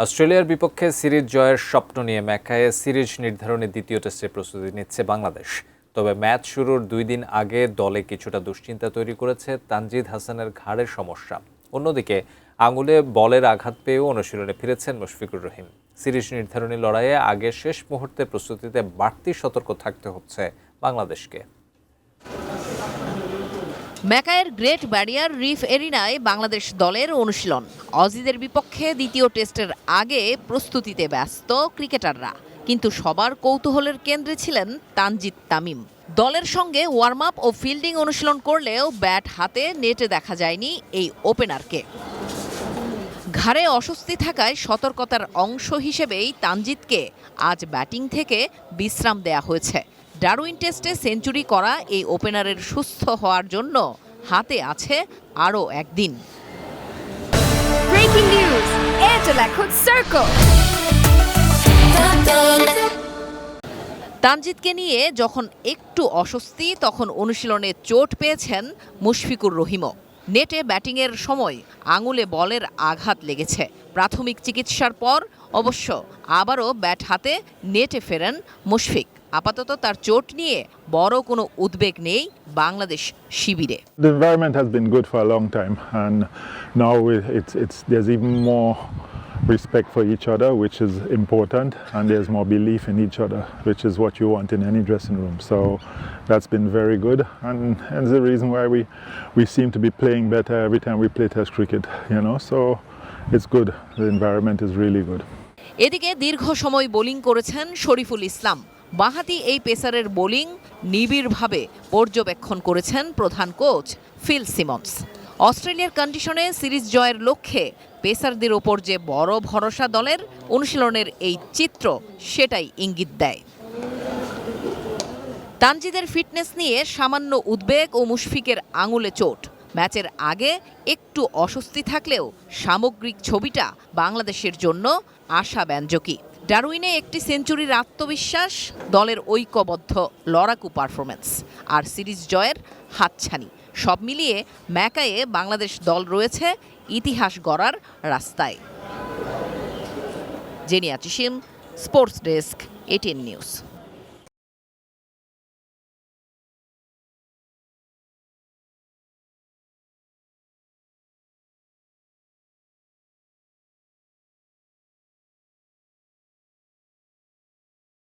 অস্ট্রেলিয়ার বিপক্ষে সিরিজ জয়ের স্বপ্ন নিয়ে ম্যাকায়ে সিরিজ নির্ধারণী দ্বিতীয় টেস্টের প্রস্তুতি নিচ্ছে বাংলাদেশ। তবে ম্যাচ শুরুর 2 দিন আগে দলে কিছুটা দুশ্চিন্তা তৈরি করেছে তানজিদ হাসানের ঘাড়ের সমস্যা। অন্যদিকে আঙুলে বলের আঘাত পেয়েও অনুশীলনে ফিরেছেন মুশফিকুর রহিম। সিরিজ নির্ধারণী লড়াইয়ে আগে শেষ মুহূর্তে প্রস্তুতিতে বাড়তি সতর্ক থাকতে হচ্ছে বাংলাদেশকে। ম্যাকায়ের গ্রেট ব্যারিয়ার রিফ এরিনায় বাংলাদেশ দলের অনুশীলন। অজিদের বিপক্ষে দ্বিতীয় টেস্টের আগে প্রস্তুতিতে ব্যস্ত ক্রিকেটাররা, কিন্তু সবার কৌতূহলের কেন্দ্রে ছিলেন তানজিদ তামিম। দলের সঙ্গে ওয়ার্ম আপ ও ফিল্ডিং অনুশীলন করলেও ব্যাট হাতে নেটে দেখা যায়নি এই ওপেনারকে। ঘাড়ে অস্বস্তি থাকায় সতর্কতার অংশ হিসেবেই তানজিদকে আজ ব্যাটিং থেকে বিশ্রাম দেয়া হয়েছে। ডারউইন টেস্টে সেঞ্চুরি করা এই ওপেনারের সুস্থ হওয়ার জন্য হাতে আছে আরও একদিন। Breaking news, Airtel এখন Circle. তানজিদকে নিয়ে যখন একটু অস্বস্তি, তখন অনুশীলনে চোট পেয়েছেন মুশফিকুর রহিমও। নেটে ব্যাটিংয়ের সময় আঙুলে বলের আঘাত লেগেছে। প্রাথমিক চিকিৎসার পর অবশ্য আবারও ব্যাট হাতে নেটে ফেরেন মুশফিক। আপাতত তার চোট নিয়ে বড় কোনো উদ্বেগ নেই বাংলাদেশ শিবিরে। The environment has been good for a long time, and now there's even more respect for each other, which is important, and there's more belief in each other, which is what you want in any dressing room. So that's been very good, and it's the reason why we seem to be playing better every time we play Test cricket. So it's good. The environment is really good. এদিকে দীর্ঘ সময় bowling করেছেন শরীফুল ইসলাম। বাঁহাতি এই পেসারের bowling নিবিড়ভাবে পর্যবেক্ষণ করেছেন প্রধান কোচ ফিল সিমন্স। অস্ট্রেলিয়ার কন্ডিশনে সিরিজ জয়ের লক্ষ্যে পেসারদের ওপর যে বড় ভরসা দলের, অনুশীলনের এই চিত্র সেটাই ইঙ্গিত দেয়। তানজিদের ফিটনেস নিয়ে সামান্য উদ্বেগ ও মুশফিকের আঙুলে চোট। ম্যাচের আগে একটু অস্বস্তি থাকলেও সামগ্রিক ছবিটা বাংলাদেশের জন্য আশাব্যঞ্জকই। ডারউইনে একটি সেঞ্চুরির আত্মবিশ্বাস, দলের ঐক্যবদ্ধ লড়াকু পারফরমেন্স আর সিরিজ জয়ের হাতছানি, সব মিলিয়ে ম্যাকায়ে বাংলাদেশ দল রয়েছে ইতিহাস গড়ার রাস্তায়। জেনিয়া চিশিম, স্পোর্টস ডেস্ক, এটিএন নিউজ।